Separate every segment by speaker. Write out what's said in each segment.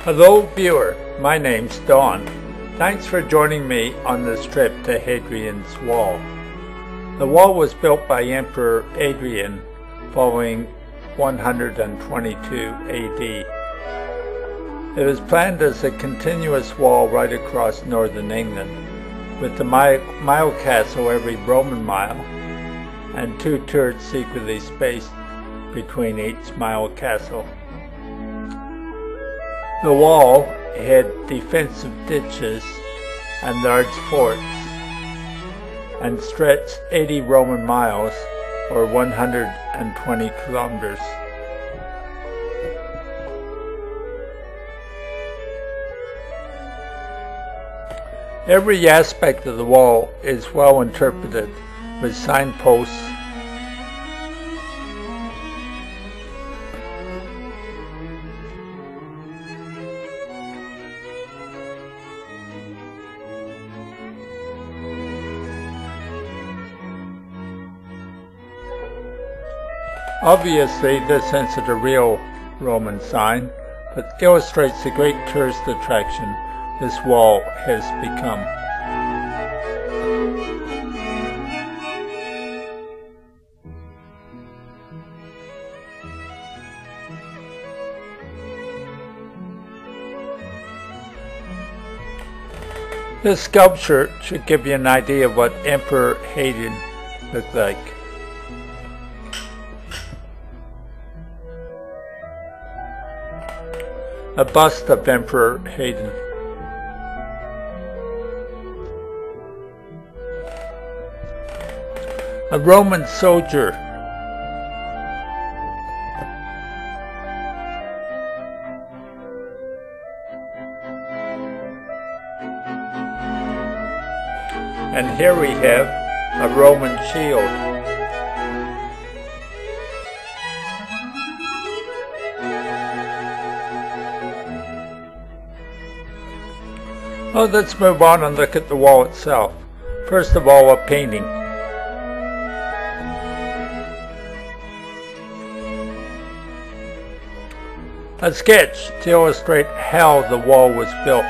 Speaker 1: Hello viewer, my name's Don. Thanks for joining me on this trip to Hadrian's Wall. The wall was built by Emperor Hadrian following 122 AD. It was planned as a continuous wall right across northern England, with the mile castle every Roman mile and two turrets secretly spaced between each mile castle. The wall had defensive ditches and large forts, and stretched 80 Roman miles, or 120 kilometers. Every aspect of the wall is well interpreted, with signposts, Obviously, this isn't a real Roman sign, but illustrates the great tourist attraction this wall has become. This sculpture should give you an idea of what Emperor Hadrian looked like. A bust of Emperor Hadrian. A Roman soldier. And here we have a Roman shield. Well, let's move on and look at the wall itself. First of all, a painting. A sketch to illustrate how the wall was built.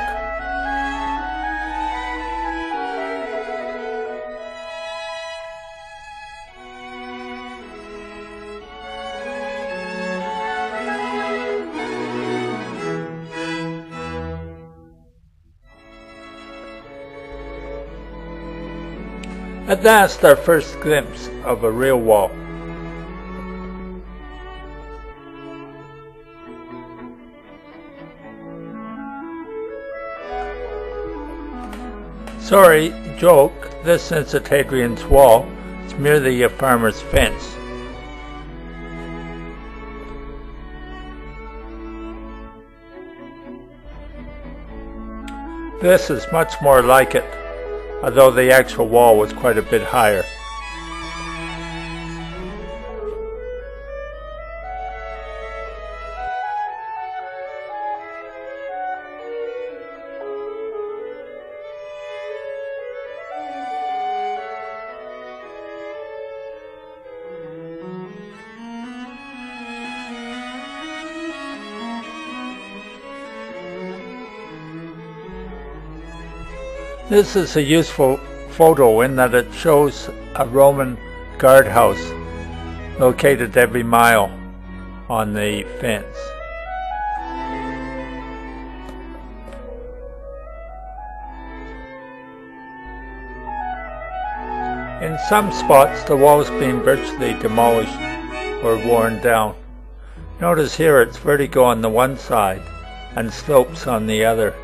Speaker 1: At last, our first glimpse of a real wall. Sorry, joke, this isn't Hadrian's wall, it's merely a farmer's fence. This is much more like it, although the actual wall was quite a bit higher. This is a useful photo in that it shows a Roman guardhouse located every mile on the fence. In some spots, the wall's been virtually demolished or worn down. Notice here it's vertical on the one side and slopes on the other.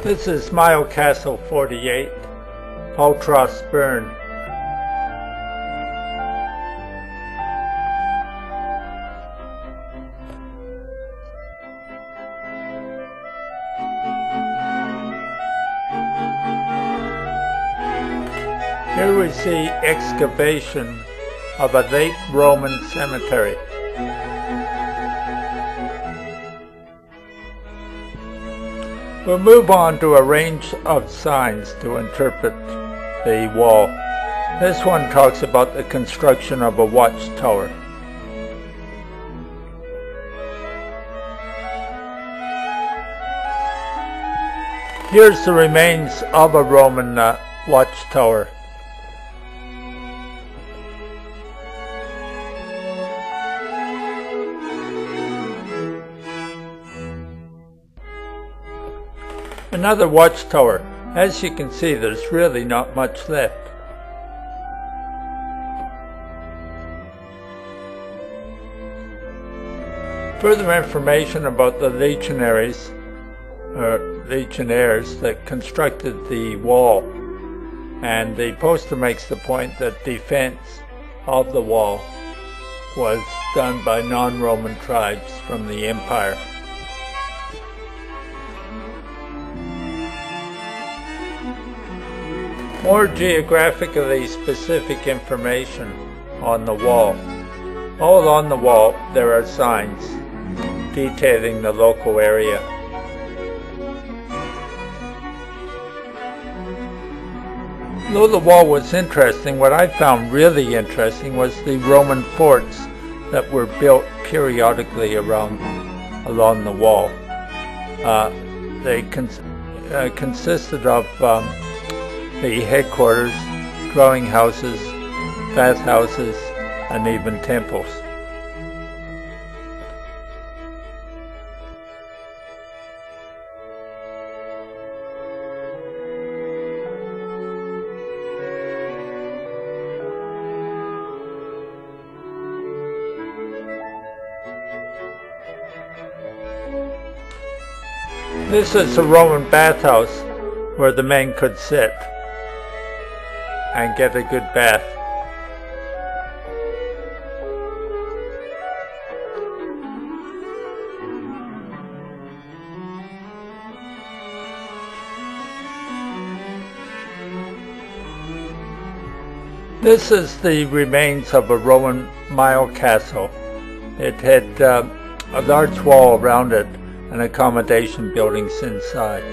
Speaker 1: This is Mile Castle 48, Watchtowers, Bern. Here we see excavation of a late Roman cemetery. We'll move on to a range of signs to interpret the wall. This one talks about the construction of a watchtower. Here's the remains of a Roman watchtower. Another watchtower. As you can see, there's really not much left. Further information about the legionaries or legionnaires that constructed the wall, and the poster makes the point that defense of the wall was done by non-Roman tribes from the empire. More geographically specific information on the wall. All along the wall there are signs detailing the local area. Though the wall was interesting, what I found really interesting was the Roman forts that were built periodically along the wall. They consisted of the headquarters, dwelling houses, bathhouses, and even temples. This is a Roman bathhouse where the men could sit and get a good bath. This is the remains of a Roman mile castle. It had a large wall around it and accommodation buildings inside.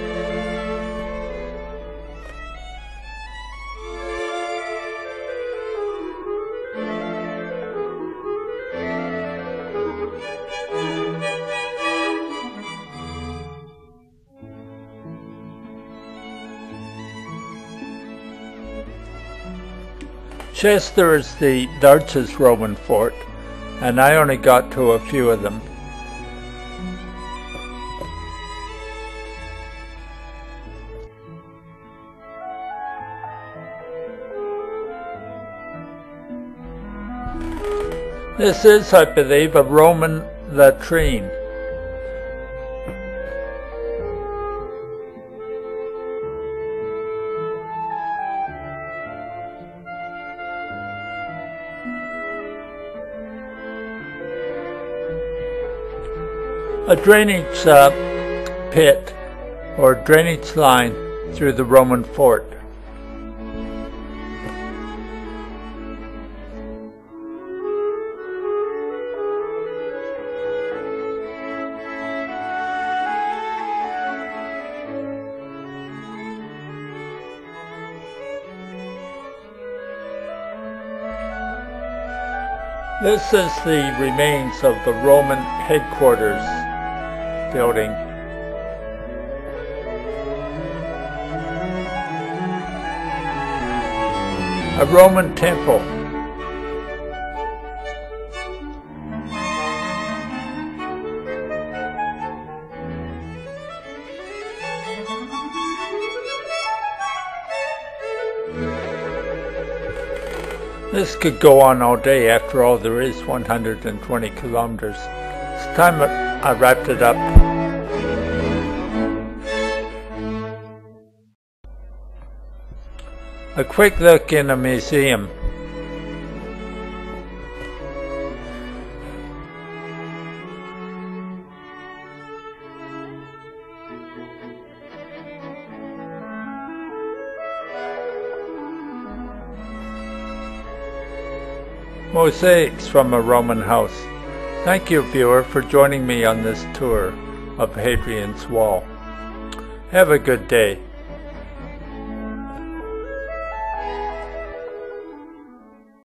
Speaker 1: Chester is the largest Roman fort, and I only got to a few of them. This is, I believe, a Roman latrine. A drainage pit or drainage line through the Roman fort. This is the remains of the Roman headquarters building. A Roman temple. This could go on all day. After all, there is 120 kilometers. It's time I wrapped it up. A quick look in a museum. Mosaics from a Roman house. Thank you, viewer, for joining me on this tour of Hadrian's Wall. Have a good day.